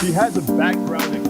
She has a background in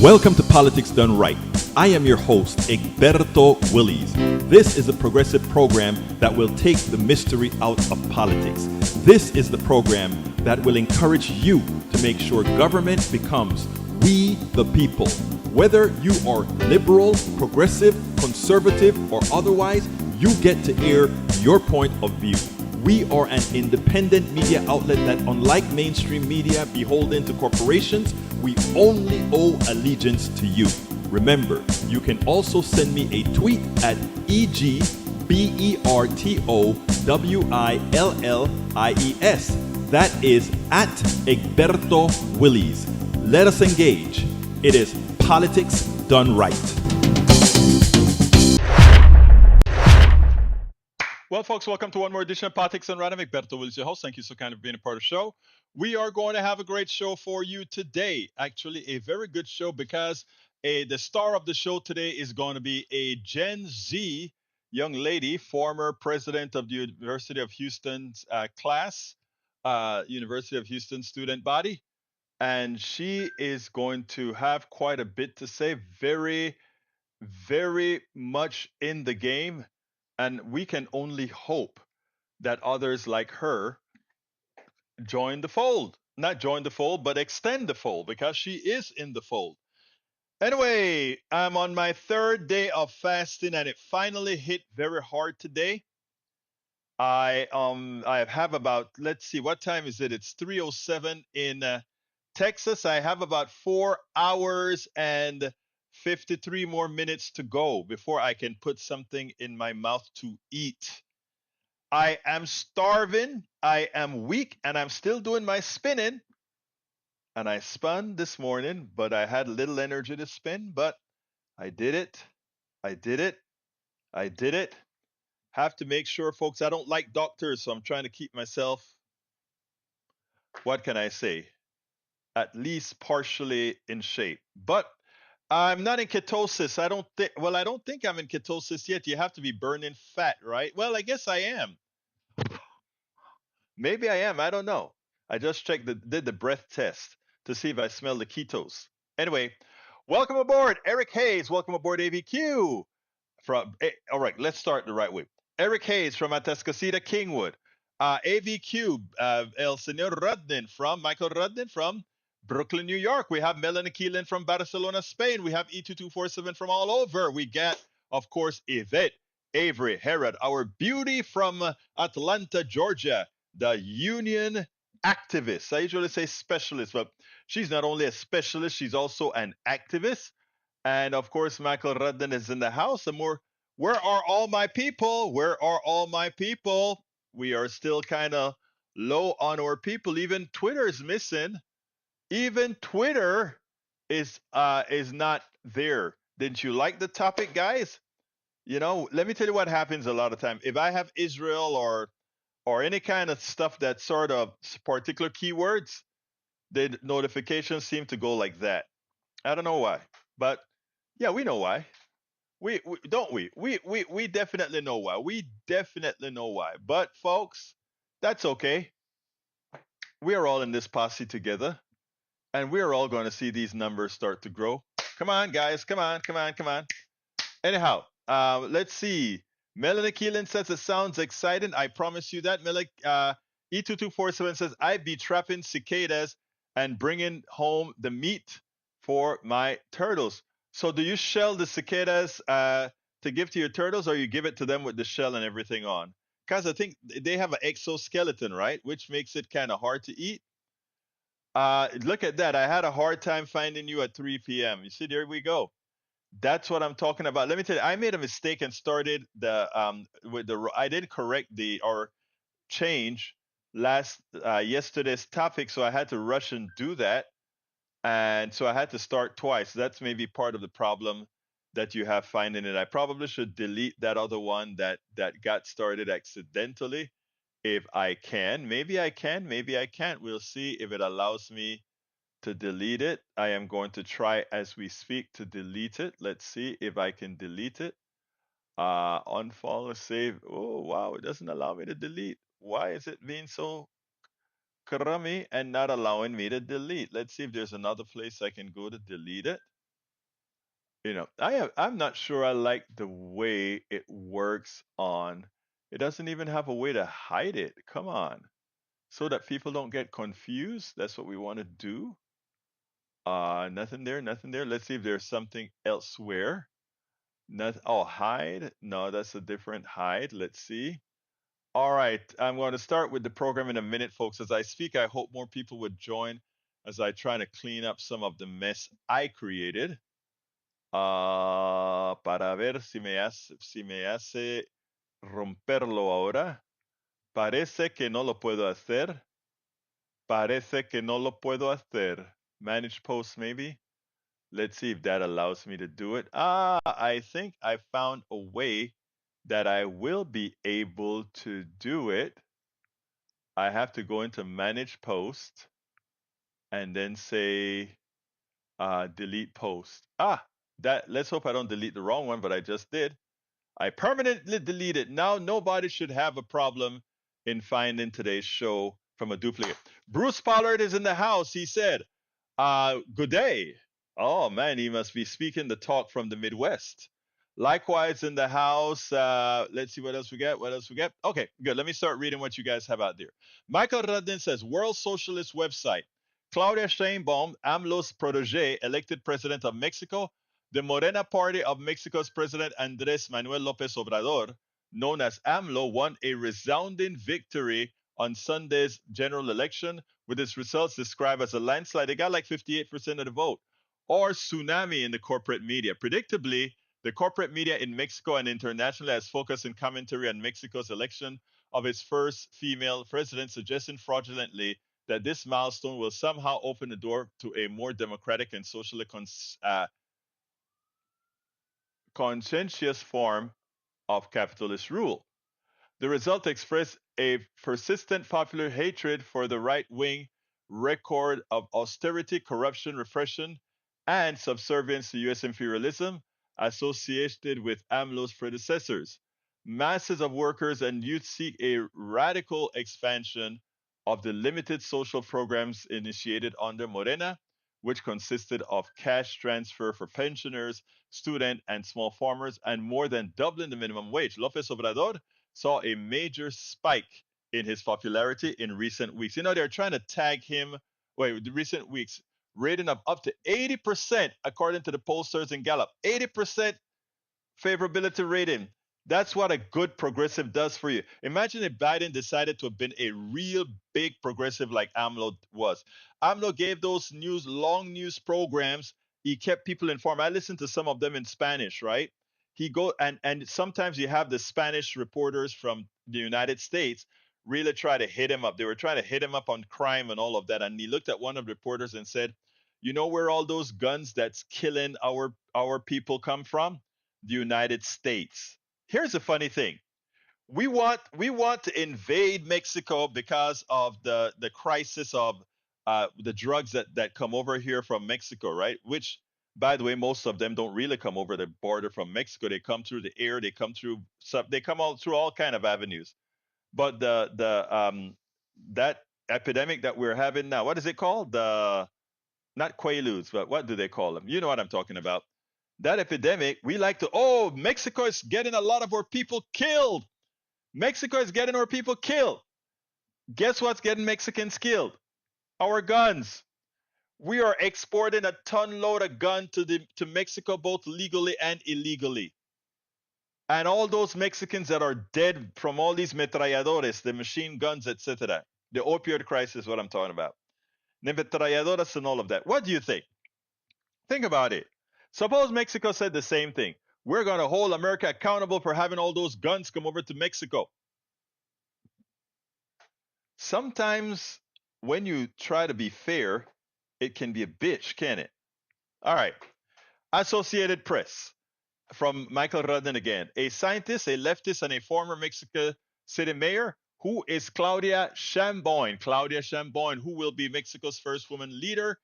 Welcome to Politics Done Right. I am your host, Egberto Willies. This is a progressive program that will take the mystery out of politics. This is the program that will encourage you to make sure government becomes we the people. Whether you are liberal, progressive, conservative, or otherwise, you get to air your point of view. We are an independent media outlet that, unlike mainstream media beholden to corporations, we only owe allegiance to you. Remember, you can also send me a tweet at EGBERTOWILLIES. That is at Egberto Willies. Let us engage. It is Politics Done Right. Well, folks, welcome to one more edition of Politics Done Right. I'm Egberto Willies, your host. Thank you so kind of being a part of the show. We are going to have a great show for you today. Actually, a very good show because The star of the show today is going to be a Gen Z young lady, former president of the University of Houston's University of Houston student body, and she is going to have quite a bit to say. Very, very much in the game, and we can only hope that others like her join the fold. Not join the fold, but extend the fold because she is in the fold. Anyway, I'm on my third day of fasting and it finally hit very hard today. I have about, let's see, what time is it? It's 3:07 in Texas. I have about 4 hours and 53 more minutes to go before I can put something in my mouth to eat. I am starving, I am weak, and I'm still doing my spinning. And I spun this morning, but I had little energy to spin, but I did it. I did it. I did it. Have to make sure, folks, I don't like doctors, so I'm trying to keep myself, what can I say, at least partially in shape. But I'm not in ketosis. I don't think I'm in ketosis yet. You have to be burning fat, right? Well, I guess I am. Maybe I am. I don't know. I just did the breath test to see if I smell the ketos. Anyway, welcome aboard, Eric Hayes. Welcome aboard, AVQ. All right, let's start the right way. Eric Hayes from Atascocita, Kingwood. AVQ, El Senor Rudden from Michael Rudden from Brooklyn, New York. We have Melanie Keelan from Barcelona, Spain. We have E2247 from all over. We got, of course, Yvette Avery Herod, our beauty from Atlanta, Georgia, the union activist. I usually say specialist, but she's not only a specialist, she's also an activist. And of course, Michael Rudden is in the house. And where are all my people? Where are all my people? We are still kind of low on our people. Even Twitter is missing. Even Twitter is not there. Didn't you like the topic, guys? You know, let me tell you what happens a lot of time. If I have Israel or any kind of stuff that sort of particular keywords, the notifications seem to go like that. I don't know why, but yeah, we know why. We don't we definitely know why. We definitely know why. But folks, that's okay. We are all in this posse together, and we are all going to see these numbers start to grow. Come on, guys. Come on. Come on. Come on. Anyhow, let's see. Melanie Keelan says it sounds exciting. I promise you that. E2247 says I'd be trapping cicadas and bringing home the meat for my turtles. So, do you shell the cicadas to give to your turtles, or you give it to them with the shell and everything on? Because I think they have an exoskeleton, right? Which makes it kind of hard to eat. Look at that. I had a hard time finding you at 3 p.m. You see, there we go. That's what I'm talking about. Let me tell you, I made a mistake and started I didn't correct the or change last yesterday's topic, so I had to rush and do that, and so I had to start twice. That's maybe part of the problem that you have finding it. I probably should delete that other one that got started accidentally if I can. Maybe I can, maybe I can't. We'll see if it allows me to delete it. I am going to try as we speak to delete it. Let's see if I can delete it. Unfollow, save. Oh, wow, it doesn't allow me to delete. Why is it being so crummy and not allowing me to delete? Let's see if there's another place I can go to delete it. I'm not sure I like the way it works on. It doesn't even have a way to hide it. Come on. So that people don't get confused. That's what we want to do. Nothing there, nothing there. Let's see if there's something elsewhere. Not, oh, hide. No, that's a different hide. Let's see. All right, I'm going to start with the program in a minute, folks. As I speak, I hope more people would join as I try to clean up some of the mess I created. Para ver si me hace romperlo ahora. Parece que no lo puedo hacer. Parece que no lo puedo hacer. Manage post, maybe. Let's see if that allows me to do it. I think I found a way that I will be able to do it. I have to go into manage post and then say Delete post. That. Let's hope I don't delete the wrong one, but I just did. I permanently deleted. Now nobody should have a problem in finding today's show from a duplicate. Bruce Pollard is in the house. He said, good day. Oh man, he must be speaking the talk from the Midwest. Likewise in the house. Let's see what else we get. What else we get? Okay, good. Let me start reading what you guys have out there. Michael Radin says, World Socialist website. Claudia Sheinbaum, AMLO's protege, elected president of Mexico. The Morena Party of Mexico's President Andrés Manuel López Obrador, known as AMLO, won a resounding victory on Sunday's general election, with its results described as a landslide. They got like 58% of the vote, or tsunami in the corporate media. Predictably, the corporate media in Mexico and internationally has focused in commentary on Mexico's election of its first female president, suggesting fraudulently that this milestone will somehow open the door to a more democratic and socially conscientious form of capitalist rule. The result expressed a persistent popular hatred for the right wing record of austerity, corruption, repression, and subservience to U.S. imperialism associated with AMLO's predecessors. Masses of workers and youth seek a radical expansion of the limited social programs initiated under Morena, which consisted of cash transfer for pensioners, student and small farmers, and more than doubling the minimum wage. López Obrador saw a major spike in his popularity in recent weeks. You know, they're trying to tag him, the recent weeks, rating of up to 80%, according to the pollsters in Gallup. 80% favorability rating. That's what a good progressive does for you. Imagine if Biden decided to have been a real big progressive like AMLO was. AMLO gave those long news programs. He kept people informed. I listened to some of them in Spanish, right? He go and sometimes you have the Spanish reporters from the United States really try to hit him up. They were trying to hit him up on crime and all of that. And he looked at one of the reporters and said, "You know where all those guns that's killing our people come from? The United States." Here's a funny thing. We want to invade Mexico because of the crisis of the drugs that come over here from Mexico, right? Which, by the way, most of them don't really come over the border from Mexico. They come through the air. They come all through all kind of avenues. But the that epidemic that we're having now, what is it called? The Not Quaaludes, but what do they call them? You know what I'm talking about. That epidemic, we like to, oh, Mexico is getting a lot of our people killed. Mexico is getting our people killed. Guess what's getting Mexicans killed? Our guns. We are exporting a ton load of gun to Mexico, both legally and illegally. And all those Mexicans that are dead from all these metralladores, the machine guns, etc. The opioid crisis, what I'm talking about. The metralladoras and all of that. What do you think? Think about it. Suppose Mexico said the same thing. We're going to hold America accountable for having all those guns come over to Mexico. Sometimes when you try to be fair, it can be a bitch, can it? All right. Associated Press from Michael Rudden again. A scientist, a leftist, and a former Mexico City mayor. Who is Claudia Sheinbaum? Claudia Sheinbaum, who will be Mexico's first woman leader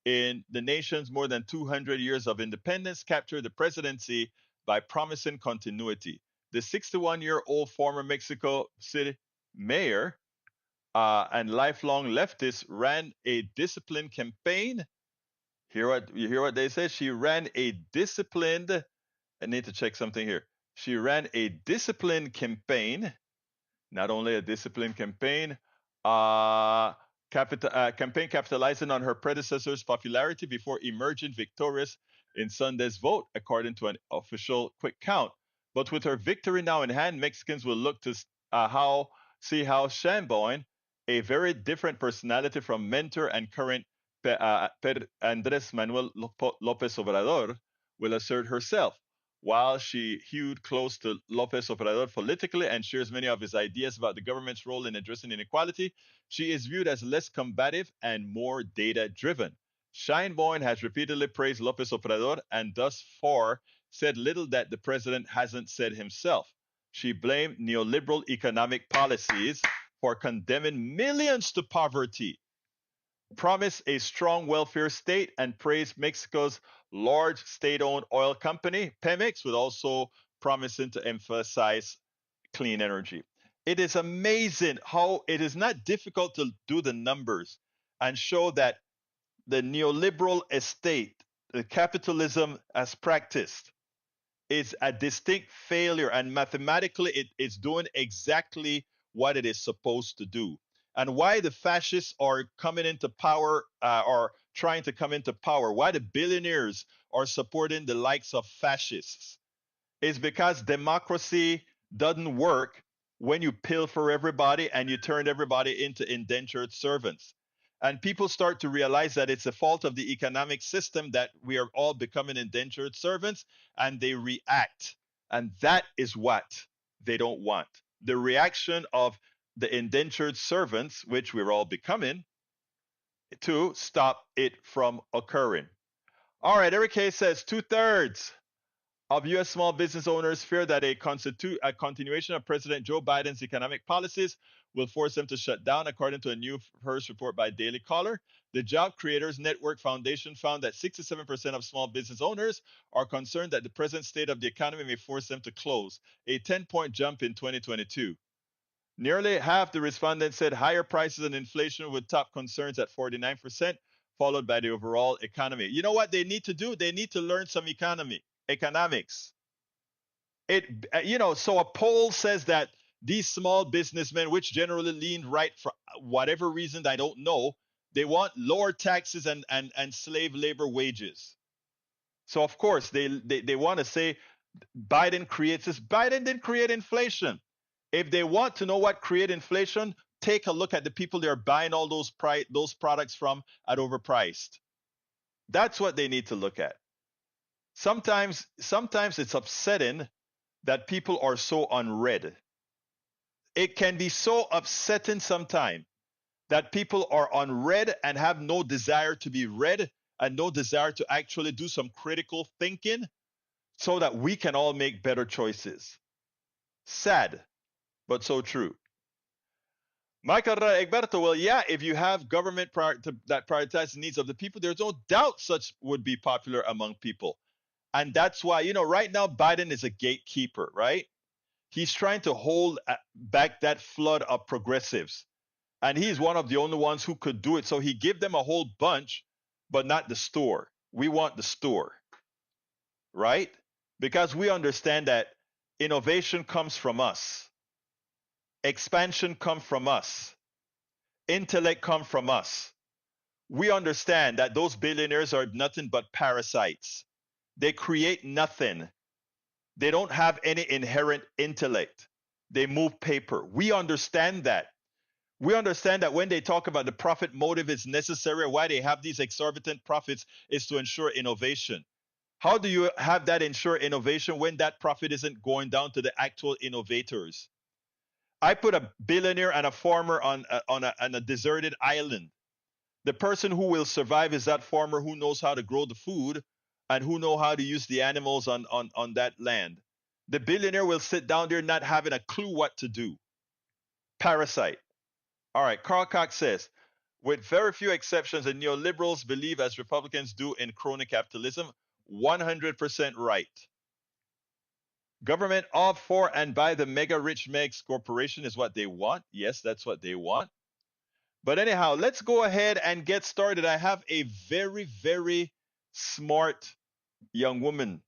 in the nation's more than 200 years of independence, captured the presidency by promising continuity. The 61-year-old former Mexico City mayor and lifelong leftist ran a disciplined campaign. You hear what they said? She ran a disciplined. I need to check something here. She ran a disciplined campaign, not only a disciplined campaign, campaign capitalizing on her predecessor's popularity before emerging victorious in Sunday's vote, according to an official quick count. But with her victory now in hand, Mexicans will look to see how Sheinbaum, a very different personality from mentor and current Andrés Manuel López Obrador, will assert herself. While she hewed close to López Obrador politically and shares many of his ideas about the government's role in addressing inequality, she is viewed as less combative and more data-driven. Sheinbaum has repeatedly praised López Obrador and thus far said little that the president hasn't said himself. She blamed neoliberal economic policies for condemning millions to poverty. promised a strong welfare state and praised Mexico's large state-owned oil company, Pemex, with also promising to emphasize clean energy. It is amazing how it is not difficult to do the numbers and show that the neoliberal estate, the capitalism as practiced, is a distinct failure, and mathematically it is doing exactly what it is supposed to do. And why the fascists are coming into power, or trying to come into power, why the billionaires are supporting the likes of fascists, is because democracy doesn't work when you pilfer everybody and you turn everybody into indentured servants. And people start to realize that it's a fault of the economic system that we are all becoming indentured servants, and they react. And that is what they don't want. The reaction of the indentured servants, which we're all becoming, to stop it from occurring. All right, Eric Hayes says 2/3 of U.S. small business owners fear that a continuation of President Joe Biden's economic policies will force them to shut down, according to a new first report by Daily Caller. The Job Creators Network Foundation found that 67% of small business owners are concerned that the present state of the economy may force them to close, a 10-point jump in 2022. Nearly half the respondents said higher prices and inflation would top concerns at 49%, followed by the overall economy. You know what they need to do? They need to learn some economics. So a poll says that these small businessmen, which generally lean right for whatever reason I don't know, they want lower taxes and slave labor wages. So of course they want to say Biden creates this. Biden didn't create inflation. If they want to know what created inflation, take a look at the people they're buying all those products from at overpriced. That's what they need to look at. Sometimes it's upsetting that people are so unread. It can be so upsetting sometimes that people are unread and have no desire to be read and no desire to actually do some critical thinking so that we can all make better choices. Sad, but so true. Michael Egberto, well, yeah, if you have government that prioritizes the needs of the people, there's no doubt such would be popular among people. And that's why, right now, Biden is a gatekeeper, right? He's trying to hold back that flood of progressives. And he's one of the only ones who could do it. So he gave them a whole bunch, but not the store. We want the store, right? Because we understand that innovation comes from us. Expansion comes from us. Intellect comes from us. We understand that those billionaires are nothing but parasites. They create nothing. They don't have any inherent intellect. They move paper. We understand that. We understand that when they talk about the profit motive is necessary, why they have these exorbitant profits is to ensure innovation. How do you have that ensure innovation when that profit isn't going down to the actual innovators? I put a billionaire and a farmer on a deserted island. The person who will survive is that farmer who knows how to grow the food and who know how to use the animals on that land. The billionaire will sit down there not having a clue what to do. Parasite. All right, Carl Cox says, with very few exceptions, the neoliberals believe, as Republicans do, in crony capitalism. 100% right. Government of, for, and by the mega rich megs corporation is what they want. Yes, that's what they want. But anyhow, let's go ahead and get started. I have a very, very smart young woman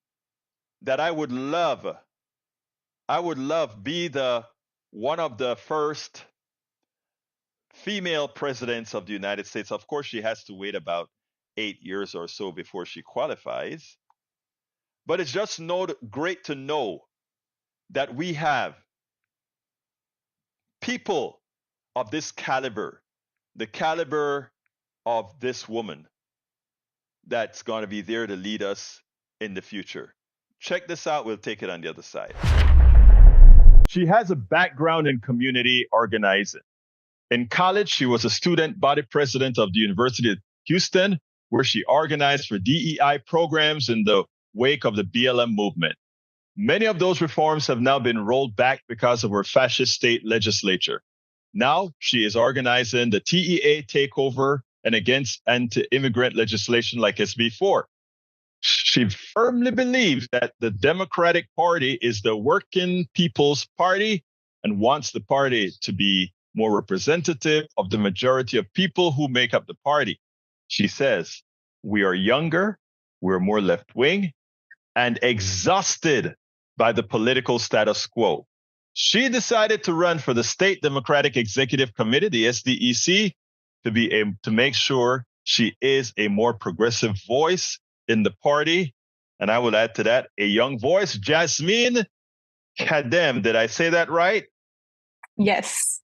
that I would love be the one of the first female presidents of the United States. Of course, she has to wait about 8 years or so before she qualifies. But it's just great to know that we have people of this caliber, the caliber of this woman, that's going to be there to lead us in the future. Check this out. We'll take it on the other side. She has a background in community organizing. In college, she was a student body president of the University of Houston, where she organized for DEI programs in the wake of the BLM movement. Many of those reforms have now been rolled back because of her fascist state legislature. Now she is organizing the TEA takeover and against anti-immigrant legislation like SB4. She firmly believes that the Democratic Party is the working people's party and wants the party to be more representative of the majority of people who make up the party. She says, we are younger, we're more left-wing, and exhausted by the political status quo. She decided to run for the State Democratic Executive Committee, the SDEC, to make sure she is a more progressive voice in the party. And I would add to that a young voice, Jasmine Khadem. Did I say that right? Yes.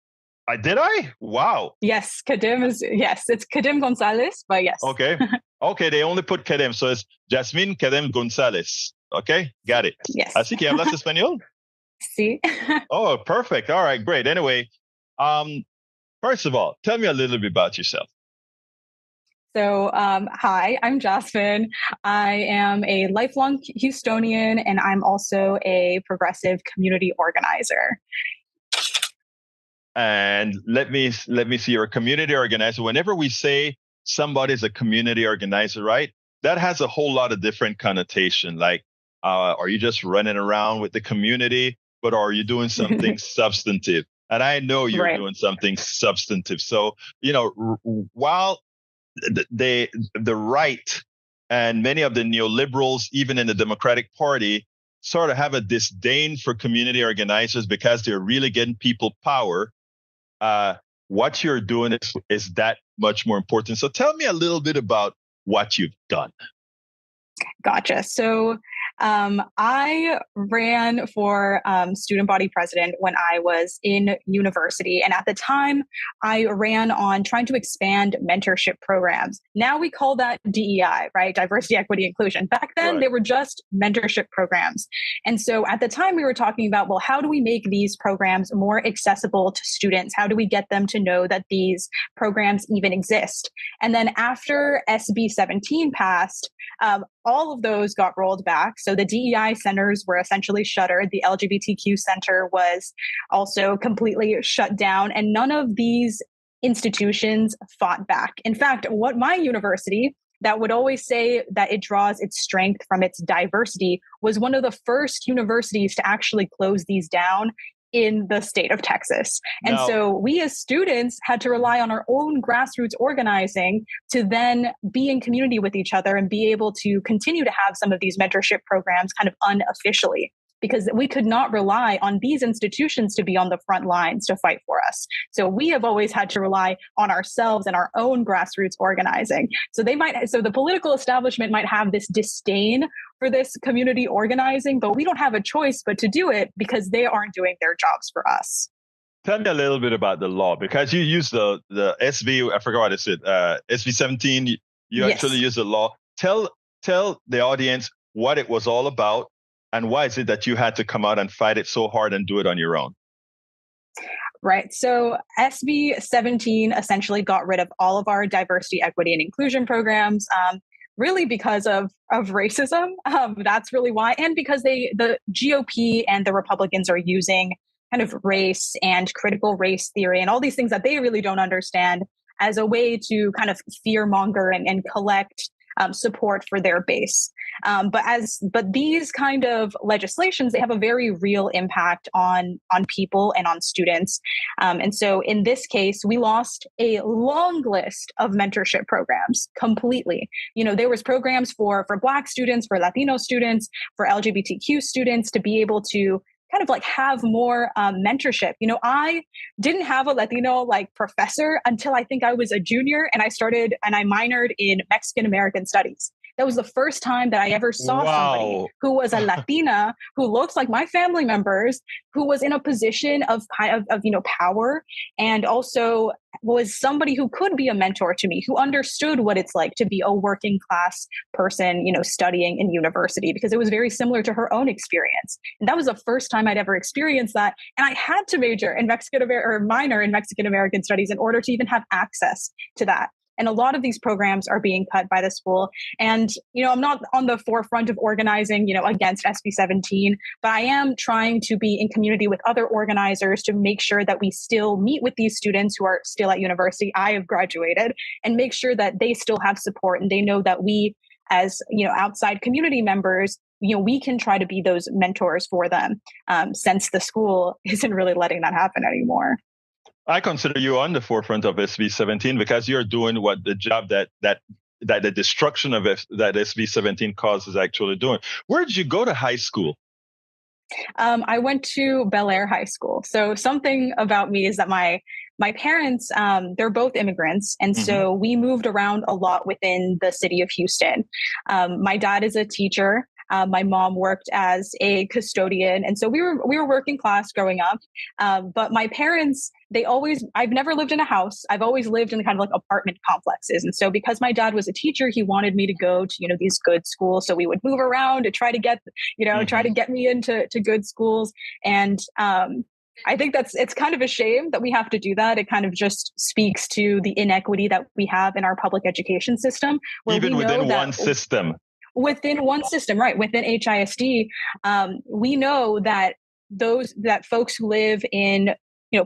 Did I? Wow. Yes, Khadem is, yes, it's Khadem Gonzalez, but yes. Okay. Okay, they only put Khadem, so it's Jasmine Khadem Gonzalez. Okay, got it. Yes. Así que hablas español? Sí. Oh, perfect. All right, great. Anyway, first of all, tell me a little bit about yourself. So, hi, I'm Jasmine. I am a lifelong Houstonian, and I'm also a progressive community organizer. And let me see, you're a community organizer. Whenever we say somebody's a community organizer, right, that has a whole lot of different connotation. Like, are you just running around with the community, but are you doing something substantive? And I know you're doing something substantive. So, while the right and many of the neoliberals, even in the Democratic Party, sort of have a disdain for community organizers because they're really getting people power, what you're doing is that much more important. So tell me a little bit about what you've done. Gotcha. So I ran for student body president when I was in university. And at the time, I ran on trying to expand mentorship programs. Now we call that DEI, right? Diversity, equity, inclusion. Back then, they were just mentorship programs. And so at the time, we were talking about, well, how do we make these programs more accessible to students? How do we get them to know that these programs even exist? And then after SB 17 passed, all of those got rolled back. So the DEI centers were essentially shuttered. The LGBTQ center was also completely shut down. And none of these institutions fought back. In fact, what my university, that would always say that it draws its strength from its diversity, was one of the first universities to actually close these down in the state of Texas. And so we as students had to rely on our own grassroots organizing to then be in community with each other and be able to continue to have some of these mentorship programs kind of unofficially, because we could not rely on these institutions to be on the front lines to fight for us. So we have always had to rely on ourselves and our own grassroots organizing. So the political establishment might have this disdain for this community organizing, but we don't have a choice but to do it because they aren't doing their jobs for us. Tell me a little bit about the law, because you use the SB, I forgot what it said, SB 17, you actually use the law. Tell the audience what it was all about. And why is it that you had to come out and fight it so hard and do it on your own? Right. So SB 17 essentially got rid of all of our diversity, equity, and inclusion programs, really because of racism. That's really why. And because the GOP and the Republicans are using kind of race and critical race theory and all these things that they really don't understand as a way to kind of fearmonger and collect support for their base. But these kind of legislations, they have a very real impact on people and on students. And so in this case, we lost a long list of mentorship programs completely. There was programs for Black students, for Latino students, for LGBTQ students to be able to kind of like have more mentorship. I didn't have a Latino professor until I think I was a junior, and I minored in Mexican American studies. That was the first time that I ever saw somebody who was a Latina, who looks like my family members, who was in a position of power, and also was somebody who could be a mentor to me, who understood what it's like to be a working class person, studying in university, because it was very similar to her own experience. And that was the first time I'd ever experienced that. And I had to minor in Mexican American studies in order to even have access to that. And a lot of these programs are being cut by the school. And, I'm not on the forefront of organizing, against SB 17, but I am trying to be in community with other organizers to make sure that we still meet with these students who are still at university. I have graduated, and make sure that they still have support and they know that we, as outside community members, we can try to be those mentors for them, since the school isn't really letting that happen anymore. I consider you on the forefront of SB 17 because you're doing what the job that the destruction of that SB 17 cause is actually doing. Where did you go to high school? I went to Bel Air High School. So something about me is that my parents, they're both immigrants. And so we moved around a lot within the city of Houston. My dad is a teacher. My mom worked as a custodian. And so we were working class growing up. But my parents, I've never lived in a house. I've always lived in kind of like apartment complexes. And so because my dad was a teacher, he wanted me to go to, these good schools. So we would move around to try to get, try to get me into good schools. And, I think it's kind of a shame that we have to do that. It kind of just speaks to the inequity that we have in our public education system. Even within one system. Within one system, right? Within HISD, we know that folks who live in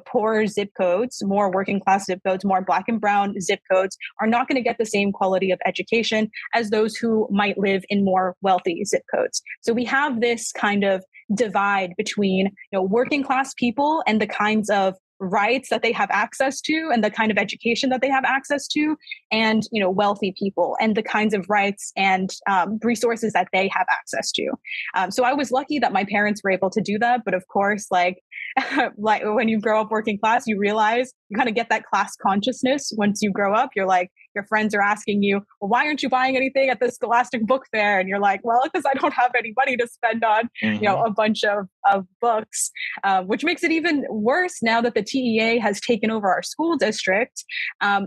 poorer zip codes, more working class zip codes, more Black and brown zip codes are not going to get the same quality of education as those who might live in more wealthy zip codes. So we have this kind of divide between working class people and the kinds of rights that they have access to and the kind of education that they have access to, and wealthy people and the kinds of rights and resources that they have access to. So I was lucky that my parents were able to do that. But of course, like when you grow up working class, you realize you kind of get that class consciousness. Once you grow up, you're like, your friends are asking you, well, why aren't you buying anything at the Scholastic Book Fair? And you're like, well, because I don't have any money to spend on, a bunch of books, which makes it even worse now that the TEA has taken over our school district.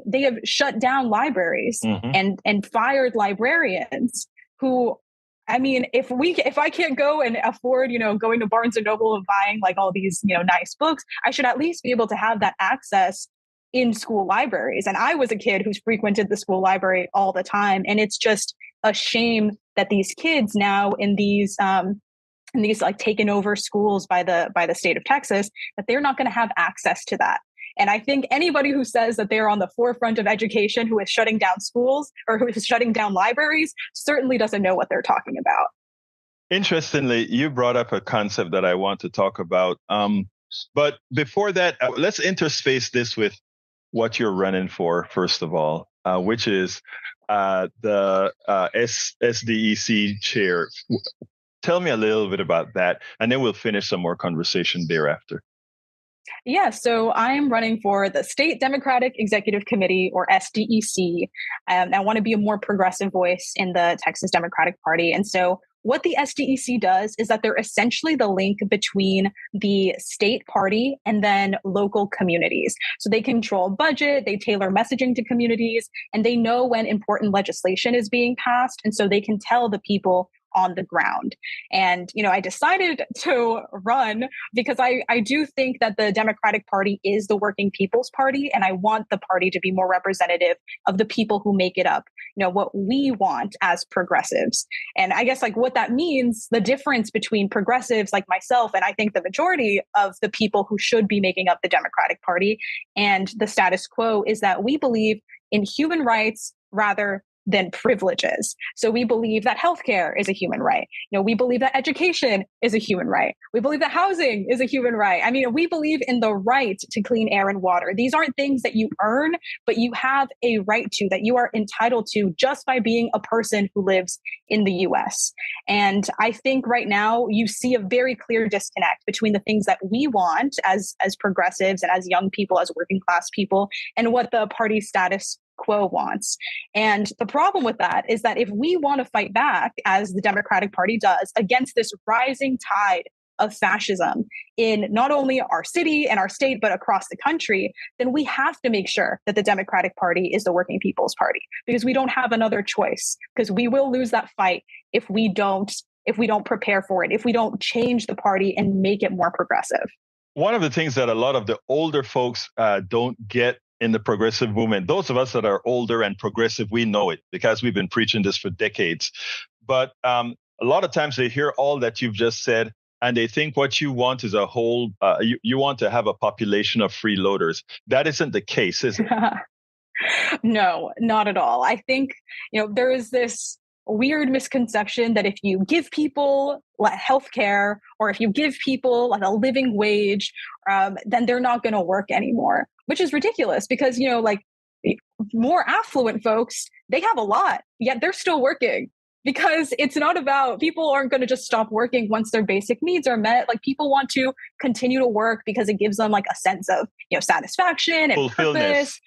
They have shut down libraries and fired librarians who, I mean, if I can't go and afford, going to Barnes and Noble and buying like all these, nice books, I should at least be able to have that access in school libraries. And I was a kid who's frequented the school library all the time. And it's just a shame that these kids now in these like taken over schools by the state of Texas, that they're not going to have access to that. And I think anybody who says that they're on the forefront of education, who is shutting down schools or who is shutting down libraries, certainly doesn't know what they're talking about. Interestingly, you brought up a concept that I want to talk about. But before that, let's interspace this with what you're running for, first of all, which is the SDEC chair. Tell me a little bit about that, and then we'll finish some more conversation thereafter. Yeah, so I'm running for the State Democratic Executive Committee, or SDEC. I want to be a more progressive voice in the Texas Democratic Party. And so what the SDEC does is that they're essentially the link between the state party and then local communities. So they control budget, they tailor messaging to communities, and they know when important legislation is being passed. And so they can tell the people on the ground. And, I decided to run because I do think that the Democratic Party is the working people's party. And I want the party to be more representative of the people who make it up, what we want as progressives. And I guess like what that means, the difference between progressives like myself, and I think the majority of the people who should be making up the Democratic Party and the status quo, is that we believe in human rights rather than privileges. So we believe that healthcare is a human right. We believe that education is a human right. We believe that housing is a human right. I mean, we believe in the right to clean air and water. These aren't things that you earn, but you have a right to, that you are entitled to just by being a person who lives in the US. And I think right now you see a very clear disconnect between the things that we want as progressives and as young people, as working class people, and what the party status quo wants. And the problem with that is that if we want to fight back, as the Democratic Party does, against this rising tide of fascism in not only our city and our state, but across the country, then we have to make sure that the Democratic Party is the working people's party, because we don't have another choice, because we will lose that fight if we don't prepare for it, if we don't change the party and make it more progressive. One of the things that a lot of the older folks don't get in the progressive movement. Those of us that are older and progressive, we know it because we've been preaching this for decades. But a lot of times they hear all that you've just said, and they think what you want is a whole, you want to have a population of freeloaders. That isn't the case, is it? No, not at all. I think, there is this weird misconception that if you give people like healthcare, or if you give people like a living wage, then they're not going to work anymore, which is ridiculous because, like more affluent folks, they have a lot, yet they're still working. Because it's not about, people aren't going to just stop working once their basic needs are met. Like people want to continue to work because it gives them like a sense of, satisfaction and purpose.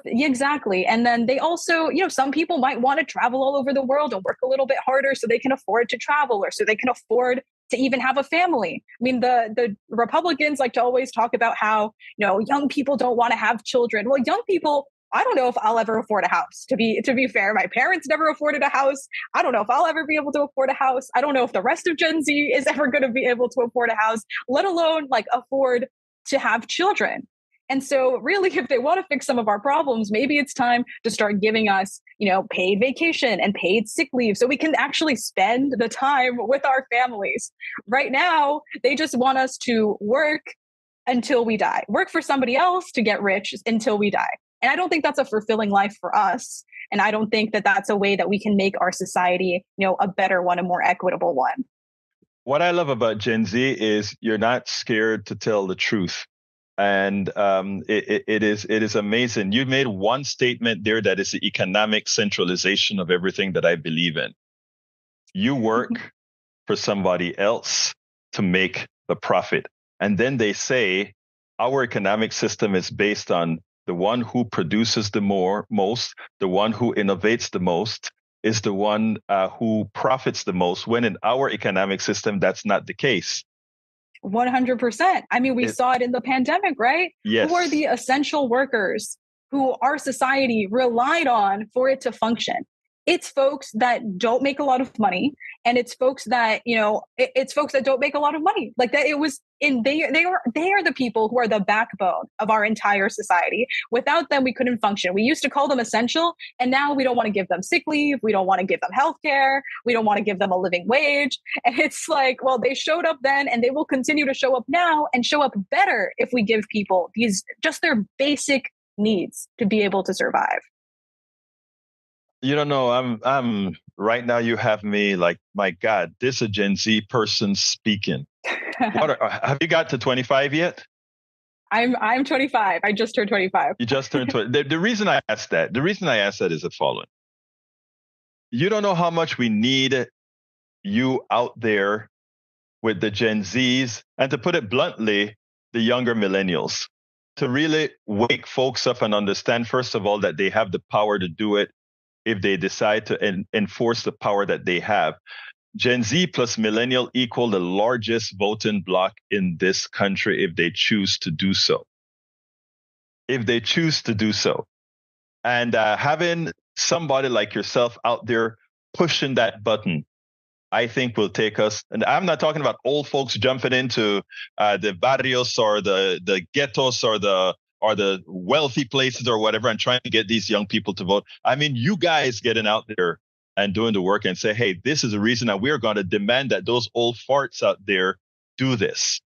Exactly. And then they also, some people might want to travel all over the world and work a little bit harder so they can afford to travel, or so they can afford to even have a family. I mean, the Republicans like to always talk about how, young people don't want to have children. Well, young people, I don't know if I'll ever afford a house. To be fair, my parents never afforded a house. I don't know if I'll ever be able to afford a house. I don't know if the rest of Gen Z is ever going to be able to afford a house, let alone like afford to have children. And so really, if they want to fix some of our problems, maybe it's time to start giving us, paid vacation and paid sick leave so we can actually spend the time with our families. Right now, they just want us to work until we die, work for somebody else to get rich until we die. And I don't think that's a fulfilling life for us. And I don't think that that's a way that we can make our society, a better one, a more equitable one. What I love about Gen Z is you're not scared to tell the truth. And it is amazing. You made one statement there that is the economic centralization of everything that I believe in. You work for somebody else to make the profit. And then they say our economic system is based on the one who produces the most, the one who innovates the most is the one who profits the most, when in our economic system, that's not the case. 100%. I mean, we saw it in the pandemic, right? Yes. Who are the essential workers who our society relied on for it to function? It's folks that don't make a lot of money, and it's folks that, it's folks that don't make a lot of money. Like that, it was in they are the people who are the backbone of our entire society. Without them, we couldn't function. We used to call them essential, and now we don't want to give them sick leave. We don't want to give them healthcare. We don't want to give them a living wage. And it's like, well, they showed up then, and they will continue to show up now, and show up better if we give people these just their basic needs to be able to survive. You don't know, I'm right now. You have me like, my God, this is a Gen Z person speaking. Have you got to 25 yet? I'm 25. I just turned 25. You just turned 20. The reason I asked that is the following. You don't know how much we need you out there with the Gen Zs, and to put it bluntly, the younger millennials, to really wake folks up and understand, first of all, that they have the power to do it if they decide to enforce the power that they have. Gen Z plus millennial equal the largest voting bloc in this country if they choose to do so. And having somebody like yourself out there pushing that button, I think will take us, and I'm not talking about old folks jumping into the barrios or the ghettos or the wealthy places or whatever, and trying to get these young people to vote. I mean, you guys getting out there and doing the work and say, hey, this is a reason that we're going to demand that those old farts out there do this.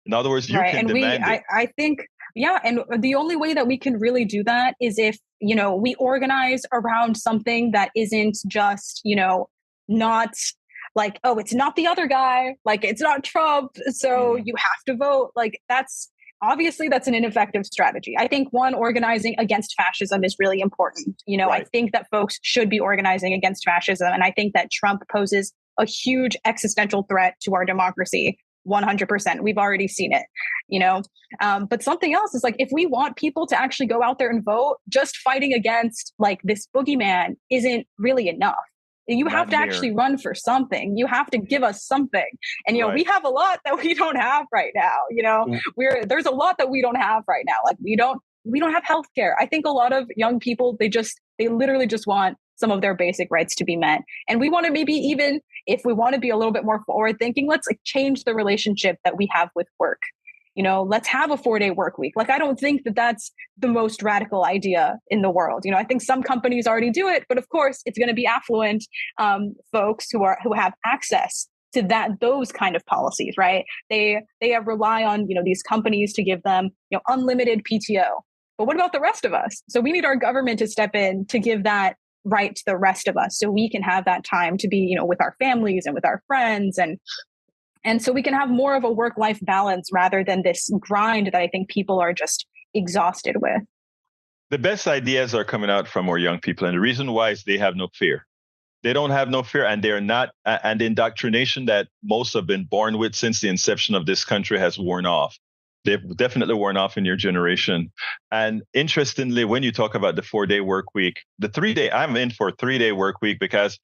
In other words, you can demand it. I think, yeah. And the only way that we can really do that is if, we organize around something that isn't just, not like, oh, it's not the other guy, like it's not Trump, so you have to vote. Like that's an ineffective strategy. I think organizing against fascism is really important. Right. I think that folks should be organizing against fascism. And I think that Trump poses a huge existential threat to our democracy. 100%. We've already seen it, but something else is like, if we want people to actually go out there and vote, just fighting against like this boogeyman isn't really enough. You have to actually run for something. You have to give us something. And, we have a lot that we don't have right now. There's a lot that we don't have right now. Like we don't have healthcare. I think a lot of young people, they literally just want some of their basic rights to be met. And we want to, maybe even if we want to be a little bit more forward thinking, let's like change the relationship that we have with work. let's have a 4-day work week. Like, I don't think that that's the most radical idea in the world. I think some companies already do it, but of course it's going to be affluent folks who have access to those kind of policies, right? They rely on, these companies to give them, unlimited PTO. But what about the rest of us? So we need our government to step in to give that right to the rest of us, so we can have that time to be, with our families and with our friends, and so we can have more of a work-life balance rather than this grind that I think people are just exhausted with. The best ideas are coming out from our young people, and the reason why is they have no fear. They don't have no fear, and they're not, and the indoctrination that most have been born with since the inception of this country has worn off. They've definitely worn off in your generation. And interestingly, when you talk about the 4-day work week, the 3-day, I'm in for a 3-day work week because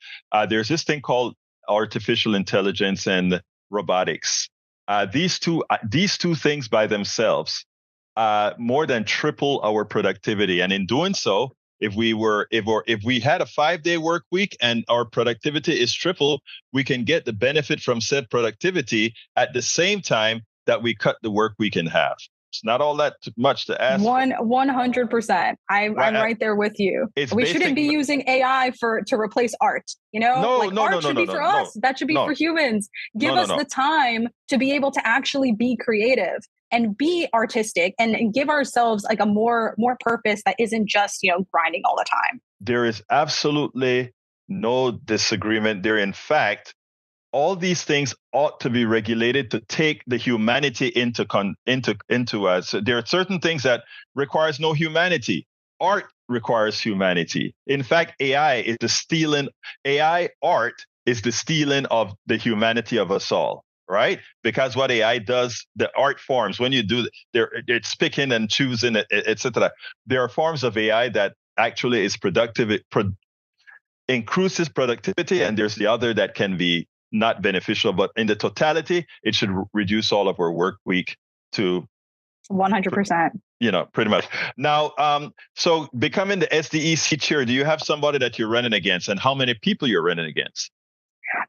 there's this thing called artificial intelligence and robotics. These two things by themselves more than triple our productivity. And in doing so, if we had a 5-day work week and our productivity is triple, we can get the benefit from said productivity at the same time that we cut the work week in half. It's not all that much to ask. 100%. I'm right there with you. We shouldn't be using AI to replace art. Art should be for us. That should be for humans. Give us the time to be able to actually be creative and be artistic and give ourselves like a more purpose that isn't just, grinding all the time. There is absolutely no disagreement there. In fact, all these things ought to be regulated to take the humanity into us. There are certain things that requires no humanity. Art requires humanity. In fact, art is the stealing of the humanity of us all. Right? Because what AI does, the art forms, when you do, it's picking and choosing, etc. There are forms of AI that actually is productive, increases productivity, and there's the other that can be not beneficial. But in the totality, it should reduce all of our work week to 100%. Pretty much. Now, so becoming the SDEC chair, do you have somebody that you're running against, and how many people you're running against?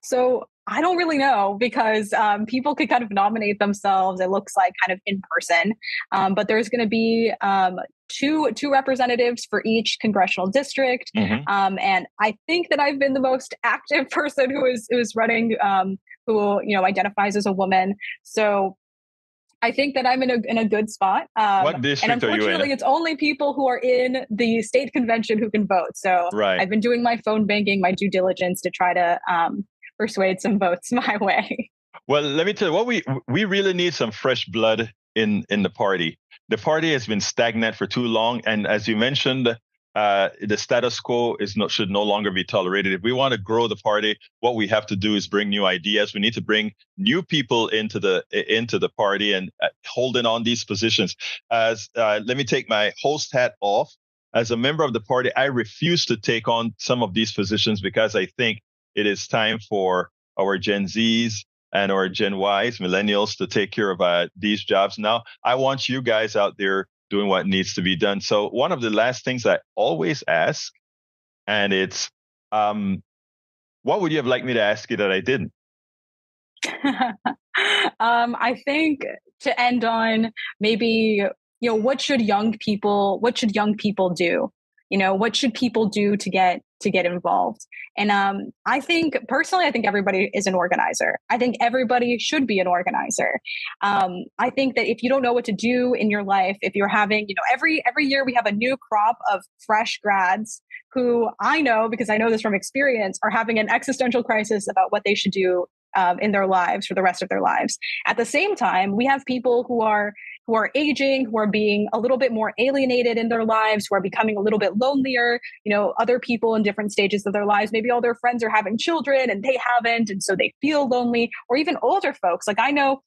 So I don't really know because people could kind of nominate themselves. It looks like kind of in person, but there's going to be two representatives for each congressional district, and I think that I've been the most active person who is running, who identifies as a woman. So I think that I'm in a good spot. What district are you in? And unfortunately, it's only people who are in the state convention who can vote. So I've been doing my phone banking, my due diligence to try to persuade some votes my way. Well, let me tell you, what we really need some fresh blood in the party. The party has been stagnant for too long, and as you mentioned, the status quo should no longer be tolerated. If we want to grow the party, what we have to do is bring new ideas. We need to bring new people into the party and holding on these positions. Let me take my host hat off. As a member of the party, I refuse to take on some of these positions because I think it is time for our Gen Zs and our Gen Ys, millennials, to take care of these jobs. Now, I want you guys out there doing what needs to be done. So one of the last things I always ask, and it's, what would you have liked me to ask you that I didn't? I think to end on maybe, what should young people do? What should people do to get involved? And I think everybody is an organizer. I think everybody should be an organizer. I think that if you don't know what to do in your life, if you're having, every year we have a new crop of fresh grads who I know, because I know this from experience, are having an existential crisis about what they should do in their lives for the rest of their lives. At the same time, we have people who are aging, who are being a little bit more alienated in their lives, who are becoming a little bit lonelier, other people in different stages of their lives. Maybe all their friends are having children and they haven't, and so they feel lonely. Or even older folks. Like I know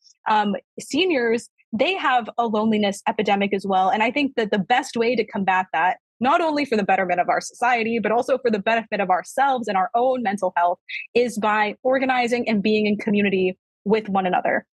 seniors, they have a loneliness epidemic as well. And I think that the best way to combat that, not only for the betterment of our society, but also for the benefit of ourselves and our own mental health, is by organizing and being in community with one another.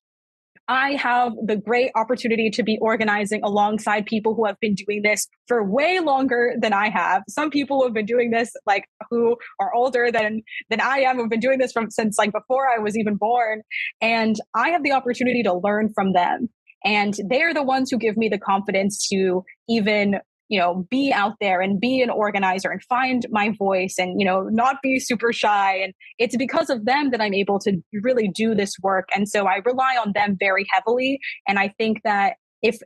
I have the great opportunity to be organizing alongside people who have been doing this for way longer than I have. Some people who have been doing this, like who are older than I am, have been doing this since like before I was even born. And I have the opportunity to learn from them. And they're the ones who give me the confidence to even be out there and be an organizer and find my voice and not be super shy. And it's because of them that I'm able to really do this work. And so I rely on them very heavily. And I think that if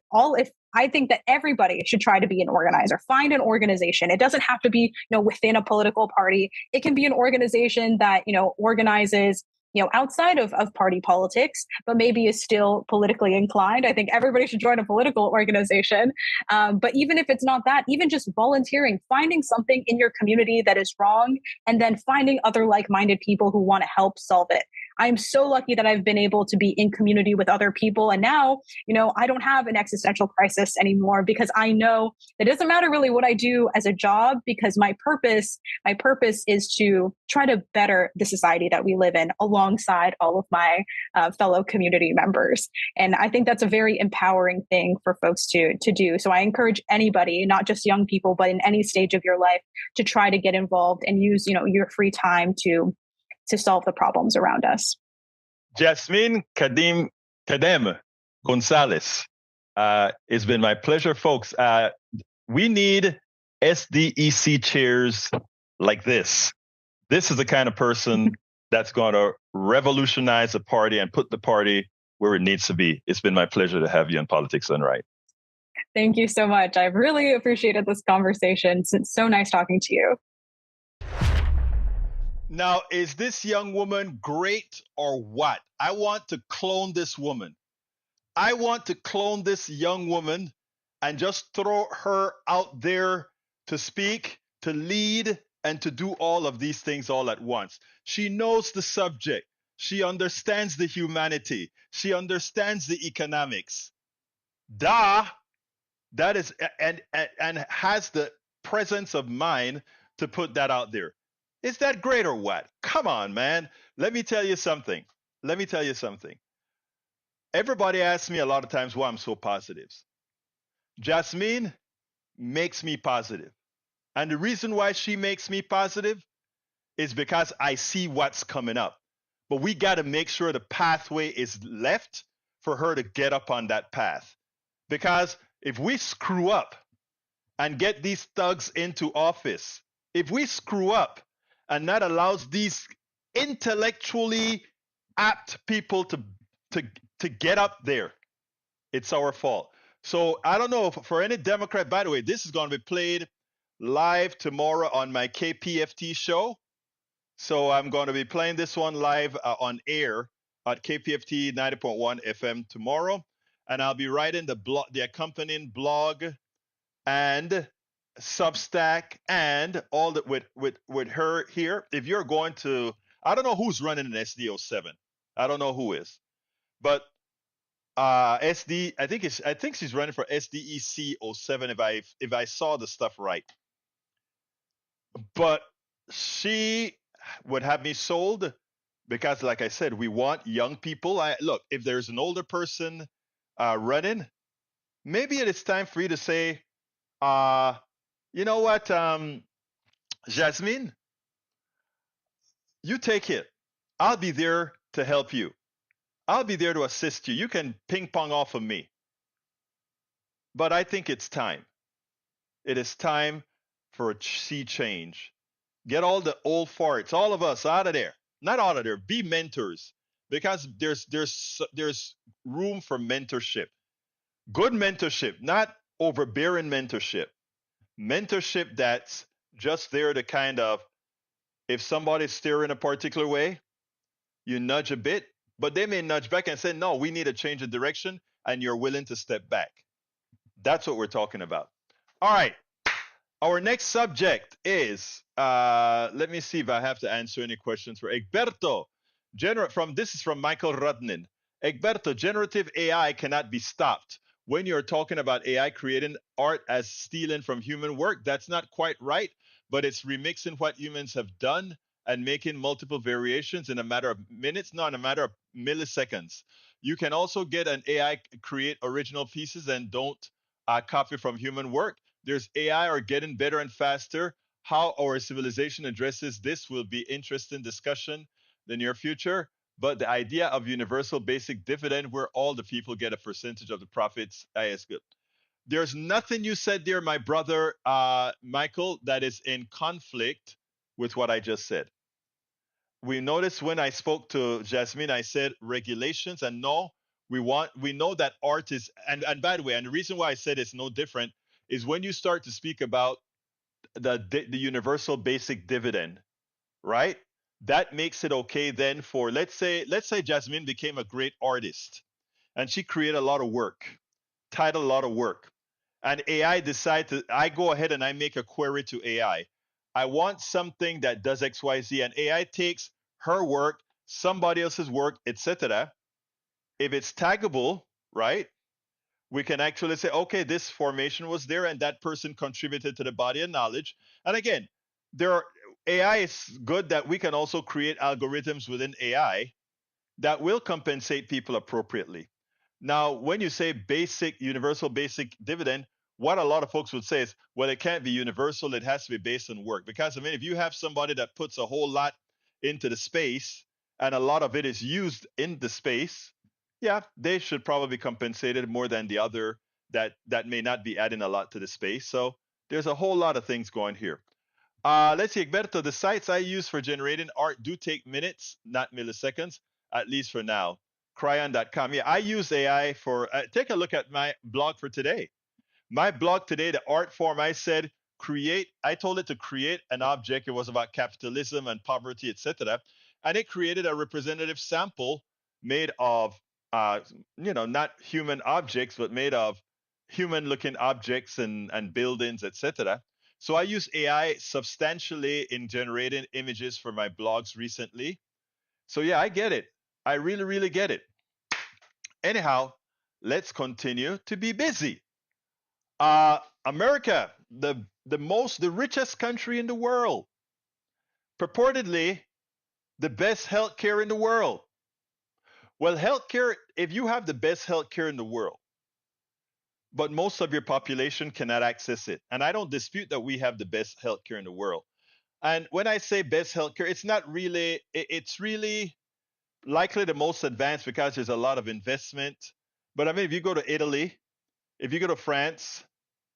I think that everybody should try to be an organizer. Find an organization. It doesn't have to be, within a political party. It can be an organization that, organizes outside of party politics, but maybe is still politically inclined. I think everybody should join a political organization. But even if it's not that, even just volunteering, finding something in your community that is wrong, and then finding other like-minded people who want to help solve it. I'm so lucky that I've been able to be in community with other people. And now, I don't have an existential crisis anymore because I know it doesn't matter really what I do as a job, because my purpose is to try to better the society that we live in alongside all of my fellow community members. And I think that's a very empowering thing for folks to do. So I encourage anybody, not just young people, but in any stage of your life, to try to get involved and use, your free time to solve the problems around us. Jasmine Khadem Gonzalez. It's been my pleasure, folks. We need SDEC chairs like this. This is the kind of person that's going to revolutionize the party and put the party where it needs to be. It's been my pleasure to have you on Politics Done Right. Thank you so much. I've really appreciated this conversation. It's so nice talking to you. Now, is this young woman great or what? I want to clone this woman. I want to clone this young woman and just throw her out there to speak, to lead, and to do all of these things all at once. She knows the subject. She understands the humanity. She understands the economics. That is, and has the presence of mind to put that out there. Is that great or what? Come on, man. Let me tell you something. Everybody asks me a lot of times why I'm so positive. Jasmine makes me positive. And the reason why she makes me positive is because I see what's coming up. But we got to make sure the pathway is left for her to get up on that path. Because if we screw up and get these thugs into office, if we screw up and that allows these intellectually apt people to get up there, it's our fault. So I don't know, for any Democrat, by the way, this is going to be played live tomorrow on my KPFT show. So I'm going to be playing this one live on air at KPFT 90.1 FM tomorrow. And I'll be writing the accompanying blog and Substack and all that with her here. If you're going to, I don't know who's running an SD07. I don't know who is, but I think she's running for SDEC 07 if I saw the stuff right. But she would have me sold because, like I said, we want young people. Look, if there's an older person running, maybe it is time for you to say, you know what, Jasmine, you take it. I'll be there to help you. I'll be there to assist you. You can ping pong off of me. But I think it's time. It is time for a sea change. Get all the old farts, all of us, out of there. Not out of there. Be mentors, because there's room for mentorship. Good mentorship, not overbearing mentorship. Mentorship that's just there to kind of, if somebody's steering a particular way, you nudge a bit, but they may nudge back and say, no, we need a change of direction, and you're willing to step back. That's what we're talking about. All right. Our next subject is, let me see if I have to answer any questions for Egberto. This is from Michael Rudnin. Egberto, generative AI cannot be stopped. When you're talking about AI creating art as stealing from human work, that's not quite right, but it's remixing what humans have done and making multiple variations in a matter of minutes, not in a matter of milliseconds. You can also get an AI create original pieces and don't copy from human work. There's AI are getting better and faster. How our civilization addresses this will be interesting discussion in the near future. But the idea of universal basic dividend where all the people get a percentage of the profits, is good. There's nothing you said there, my brother Michael, that is in conflict with what I just said. We noticed when I spoke to Jasmine, I said regulations, and no, we know that art is, and by the way, and the reason why I said it's no different is when you start to speak about the universal basic dividend, right? That makes it okay then for, let's say Jasmine became a great artist and she created a lot of work, titled a lot of work, and AI decide to, I go ahead and I make a query to AI. I want something that does XYZ, and AI takes her work, somebody else's work, etc. If it's taggable, right? We can actually say, okay, this formation was there and that person contributed to the body of knowledge. And again, there are, AI is good that we can also create algorithms within AI that will compensate people appropriately. Now, when you say basic, universal basic dividend, what a lot of folks would say is, well, it can't be universal. It has to be based on work. Because, I mean, if you have somebody that puts a whole lot into the space and a lot of it is used in the space, yeah, they should probably be compensated more than the other that may not be adding a lot to the space. So there's a whole lot of things going here. Let's see, Egberto, the sites I use for generating art do take minutes, not milliseconds, at least for now. Cryon.com. Yeah, I use AI for, take a look at my blog for today. My blog today, the art form, I said, I told it to create an object. It was about capitalism and poverty, etc. And it created a representative sample made of, not human objects, but made of human looking objects and buildings, etc. So I use AI substantially in generating images for my blogs recently. So yeah, I get it. I really, really get it. Anyhow, let's continue to be busy. America, the richest country in the world, purportedly the best healthcare in the world. Well, healthcare, if you have the best healthcare in the world, but most of your population cannot access it, and I don't dispute that we have the best healthcare in the world. And when I say best healthcare, it's not really, it's really likely the most advanced because there's a lot of investment. But I mean, if you go to Italy, if you go to France,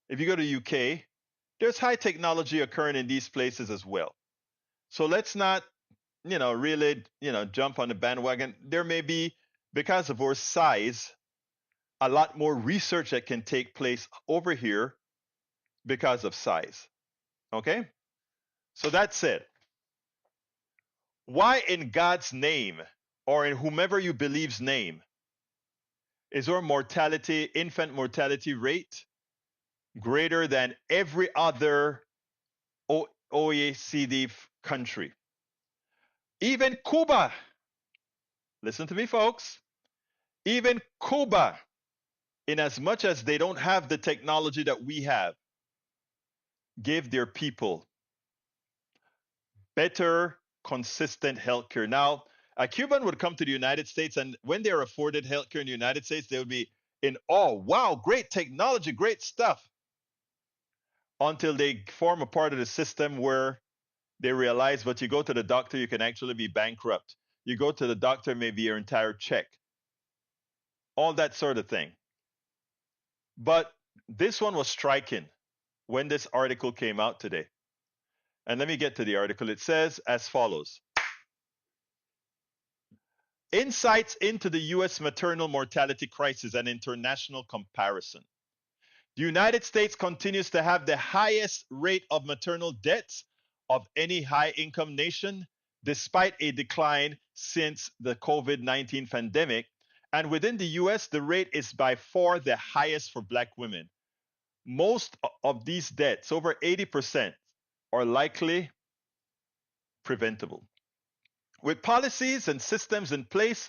if you go to UK, there's high technology occurring in these places as well. So let's not, really, jump on the bandwagon. There may be, because of our size, a lot more research that can take place over here because of size. Okay? So that's it. Why in God's name, or in whomever you believe's name, is our infant mortality rate greater than every other OECD country? Even Cuba, listen to me, folks, even Cuba, in as much as they don't have the technology that we have, give their people better, consistent healthcare. Now, a Cuban would come to the United States, and when they're afforded healthcare in the United States, they would be in awe. Wow, great technology, great stuff. Until they form a part of the system where they realize, but you go to the doctor, you can actually be bankrupt. You go to the doctor, maybe your entire check. All that sort of thing. But this one was striking when this article came out today. And let me get to the article. It says as follows. Insights into the U.S. maternal mortality crisis and international comparison. The United States continues to have the highest rate of maternal deaths of any high-income nation, despite a decline since the COVID-19 pandemic. And within the U.S., the rate is by far the highest for Black women. Most of these deaths, over 80%, are likely preventable. With policies and systems in place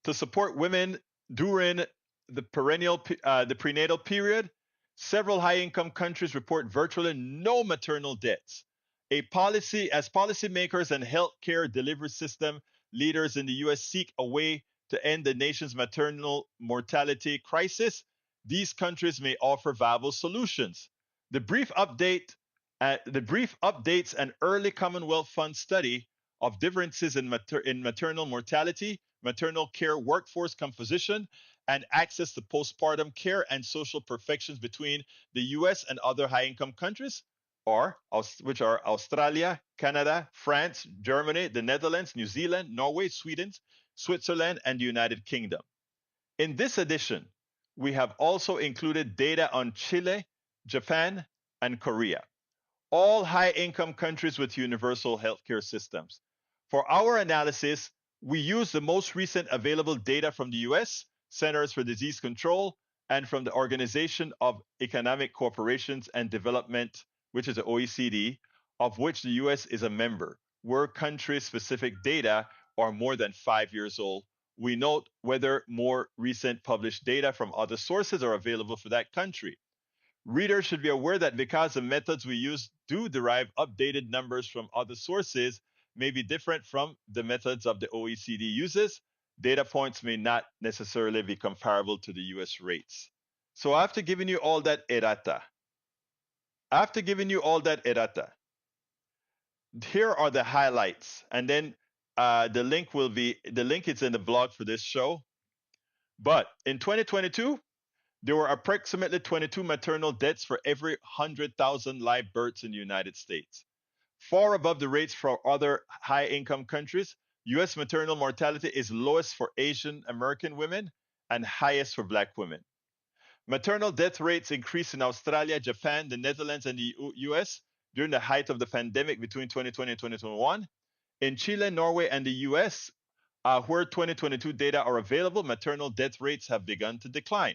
to support women during the prenatal period, several high-income countries report virtually no maternal deaths. As policymakers and healthcare delivery system leaders in the U.S. seek a way to end the nation's maternal mortality crisis, these countries may offer viable solutions. The brief updates and early Commonwealth Fund study of differences in maternal mortality, maternal care workforce composition, and access to postpartum care and social perfections between the US and other high income countries, which are Australia, Canada, France, Germany, the Netherlands, New Zealand, Norway, Sweden, Switzerland, and the United Kingdom. In this edition, we have also included data on Chile, Japan, and Korea, all high-income countries with universal healthcare systems. For our analysis, we use the most recent available data from the US, Centers for Disease Control, and from the Organization of Economic Cooperation and Development, which is the OECD, of which the US is a member, where country-specific data are more than 5 years old. We note whether more recent published data from other sources are available for that country. Readers should be aware that because the methods we use do derive updated numbers from other sources may be different from the methods of the OECD uses, data points may not necessarily be comparable to the US rates. So after giving you all that errata, here are the highlights. And then the link is in the blog for this show. But in 2022, there were approximately 22 maternal deaths for every 100,000 live births in the United States. Far above the rates for other high-income countries, U.S. maternal mortality is lowest for Asian American women and highest for Black women. Maternal death rates increased in Australia, Japan, the Netherlands, and the U.S. during the height of the pandemic between 2020 and 2021. In Chile, Norway, and the U.S., where 2022 data are available, maternal death rates have begun to decline.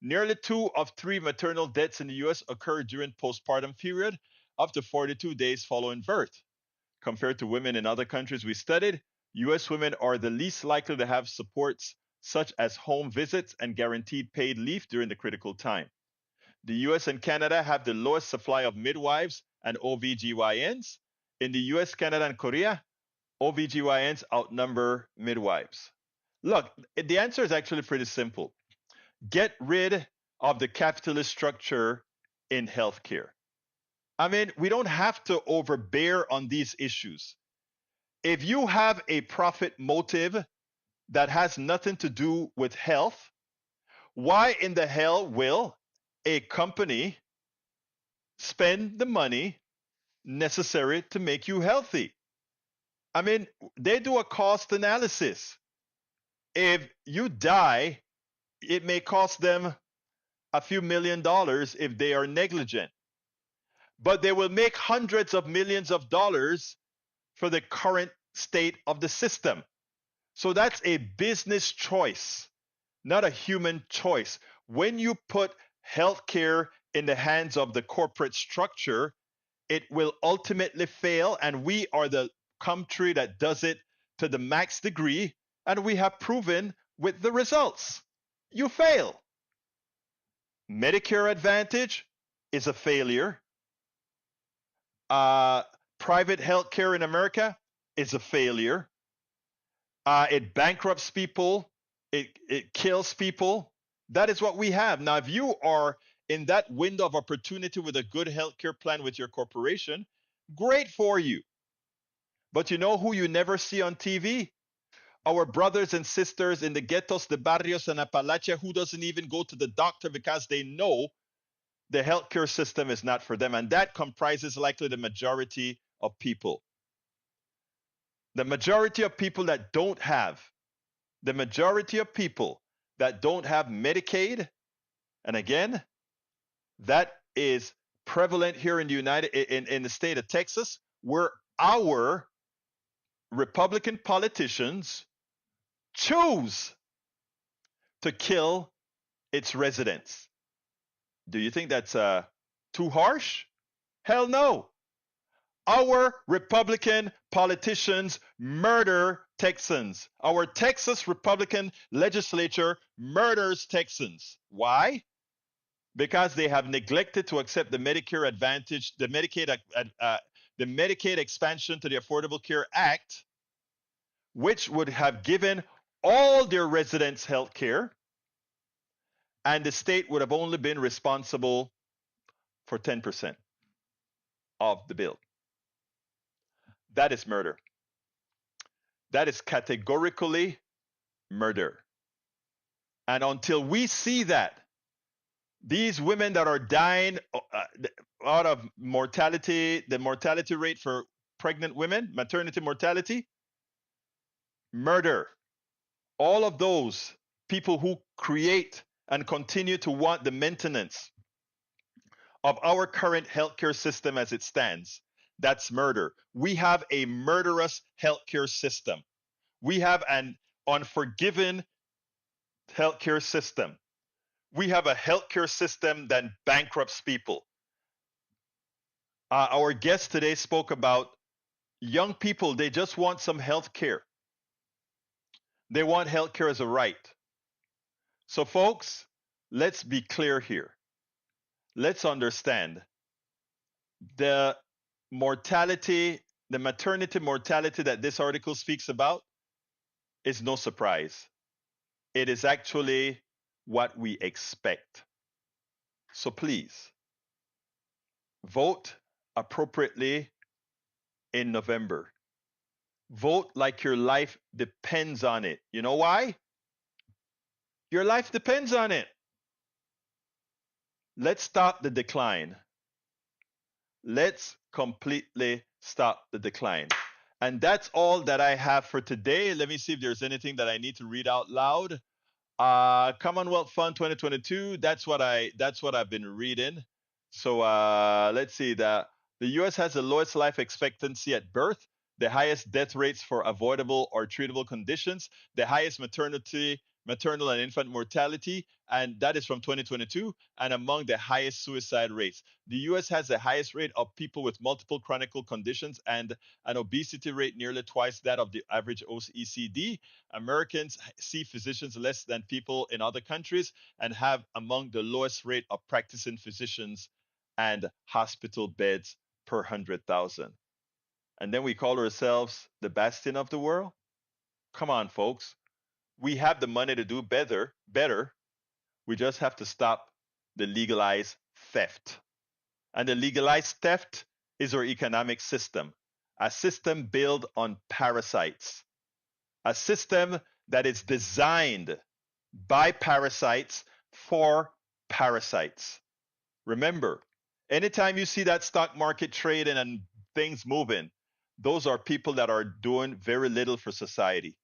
Nearly 2 of 3 maternal deaths in the U.S. occur during postpartum period, up to 42 days following birth. Compared to women in other countries we studied, U.S. women are the least likely to have supports such as home visits and guaranteed paid leave during the critical time. The U.S. and Canada have the lowest supply of midwives and OBGYNs. In the U.S., Canada, and Korea, OBGYNs outnumber midwives. Look, the answer is actually pretty simple. Get rid of the capitalist structure in healthcare. I mean, we don't have to overbear on these issues. If you have a profit motive that has nothing to do with health, why in the hell will a company spend the money necessary to make you healthy? I mean, they do a cost analysis. If you die, it may cost them a few $1 million if they are negligent. But they will make hundreds of millions of dollars for the current state of the system. So that's a business choice, not a human choice. When you put healthcare in the hands of the corporate structure, it will ultimately fail. And we are the country that does it to the max degree. And we have proven with the results. You fail. Medicare Advantage is a failure. Private healthcare in America is a failure. It bankrupts people. It kills people. That is what we have. Now, if you are in that window of opportunity with a good healthcare plan with your corporation, great for you. But you know who you never see on TV? Our brothers and sisters in the ghettos, the barrios, and Appalachia who doesn't even go to the doctor because they know the healthcare system is not for them. And that comprises likely the majority of people. The majority of people that don't have Medicaid, and again, that is prevalent here in the state of Texas, where our Republican politicians choose to kill its residents. Do you think that's too harsh? Hell no. Our Republican politicians murder Texans. Our Texas Republican legislature murders Texans. Why? Because they have neglected to accept the Medicare Advantage, the Medicaid expansion to the Affordable Care Act, which would have given all their residents health care, and the state would have only been responsible for 10% of the bill. That is murder. That is categorically murder. And until we see that, these women that are dying out of mortality, the mortality rate for pregnant women, maternity mortality, murder, all of those people who create and continue to want the maintenance of our current healthcare system as it stands, that's murder. We have a murderous healthcare system. We have an unforgiving healthcare system. We have a healthcare system that bankrupts people. Our guest today spoke about young people, they just want some health care. They want health care as a right. So, folks, let's be clear here. Let's understand the mortality, the maternity mortality that this article speaks about is no surprise. It is actually what we expect. So, please vote appropriately in November. Vote like your life depends on it. You know why? Your life depends on it. Let's stop the decline. Let's completely stop the decline. And that's all that I have for today. Let me see if there's anything that I need to read out loud. Commonwealth Fund 2022. That's what I've been reading. So let's see. The U.S. has the lowest life expectancy at birth, the highest death rates for avoidable or treatable conditions, the highest maternal and infant mortality, and that is from 2022, and among the highest suicide rates. The U.S. has the highest rate of people with multiple chronic conditions and an obesity rate nearly twice that of the average OECD. Americans see physicians less than people in other countries and have among the lowest rate of practicing physicians and hospital beds per 100,000. And then we call ourselves the bastion of the world? Come on, folks. We have the money to do better. We just have to stop the legalized theft. And the legalized theft is our economic system, a system built on parasites, a system that is designed by parasites for parasites. Remember, anytime you see that stock market trading and things moving, those are people that are doing very little for society.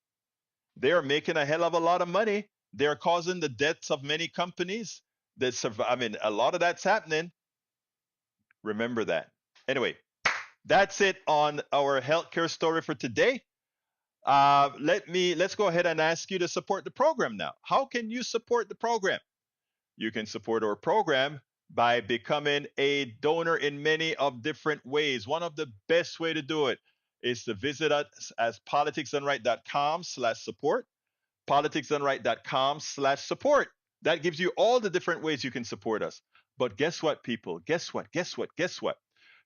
They are making a hell of a lot of money. They are causing the deaths of many companies. A lot of that's happening. Remember that. Anyway, that's it on our healthcare story for today. Let's go ahead and ask you to support the program now. How can you support the program? You can support our program by becoming a donor in many of different ways. One of the best way to do it is to visit us at politicsdoneright.com/support, politicsdoneright.com/support. That gives you all the different ways you can support us. But guess what, people? Guess what?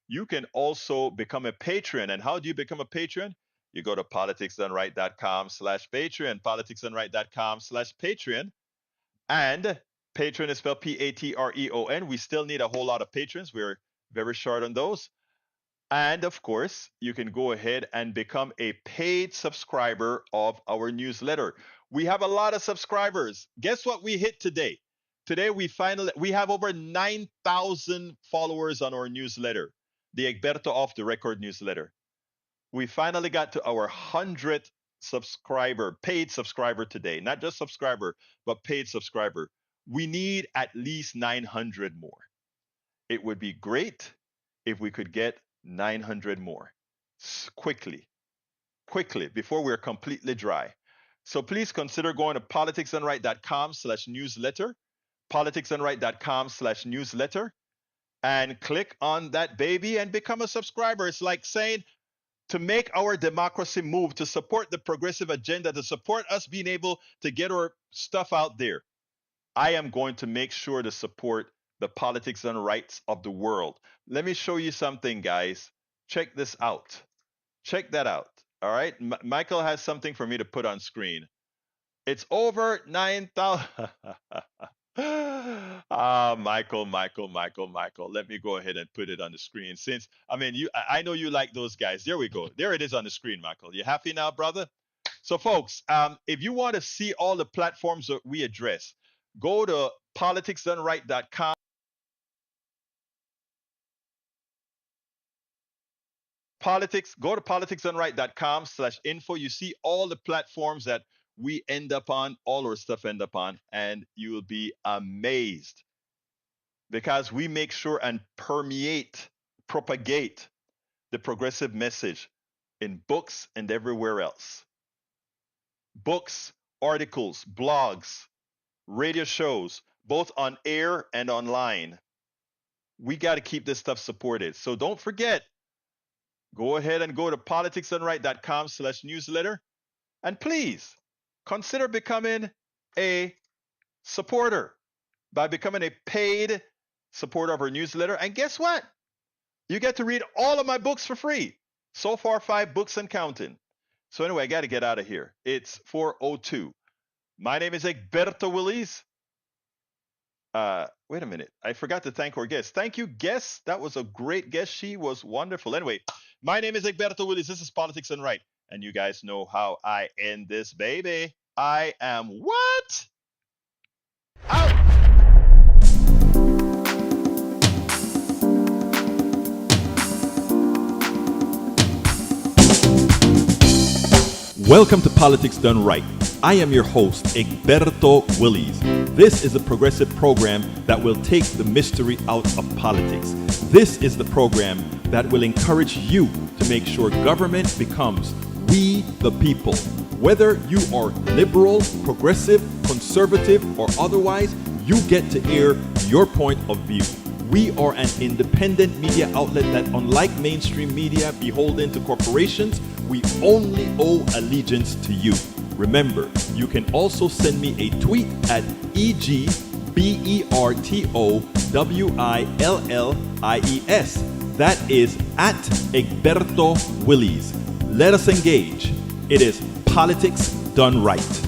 You can also become a patron. And how do you become a patron? You go to politicsdoneright.com/Patreon, politicsdoneright.com/Patreon. And Patreon is spelled Patreon. We still need a whole lot of patrons. We're very short on those. And of course, you can go ahead and become a paid subscriber of our newsletter. We have a lot of subscribers. Guess what we hit today? Today we have over 9,000 followers on our newsletter, the Egberto Off the Record newsletter. We finally got to our 100th paid subscriber today. Not just subscriber, but paid subscriber. We need at least 900 more. It would be great if we could get 900 more quickly, before we're completely dry. So please consider going to politicsdoneright.com/newsletter, politicsdoneright.com/newsletter, and click on that baby and become a subscriber. It's like saying, to make our democracy move, to support the progressive agenda, to support us being able to get our stuff out there, I am going to make sure to support the politics and rights of the world. Let me show you something, guys. Check this out. Check that out. All right. Michael has something for me to put on screen. It's over 9,000. Michael. Let me go ahead and put it on the screen. I know you like those guys. There we go. There it is on the screen, Michael. You happy now, brother? So, folks, if you want to see all the platforms that we address, go to politicsdoneright.com. Go to politicsdoneright.com/info. You see all the platforms that we end up on, all our stuff end up on, and you will be amazed because we make sure and propagate the progressive message in books and everywhere else. Books, articles, blogs, radio shows, both on air and online. We got to keep this stuff supported. So don't forget, go ahead and go to politicsdoneright.com/newsletter. And please consider becoming a supporter by becoming a paid supporter of our newsletter. And guess what? You get to read all of my books for free. So far, 5 books and counting. So anyway, I got to get out of here. It's 4:02. My name is Egberto Willies. Wait a minute. I forgot to thank our guest. Thank you, guest. That was a great guest. She was wonderful. Anyway, my name is Egberto Willies. This is Politics Done Right. And you guys know how I end this, baby. I am what? Out. Welcome to Politics Done Right. I am your host, Egberto Willies. This is a progressive program that will take the mystery out of politics. This is the program that will encourage you to make sure government becomes we the people. Whether you are liberal, progressive, conservative, or otherwise, you get to air your point of view. We are an independent media outlet that, unlike mainstream media beholden to corporations, we only owe allegiance to you. Remember, you can also send me a tweet at EGBERTOWILLIES. That is at Egberto Willies. Let us engage. It is Politics Done Right.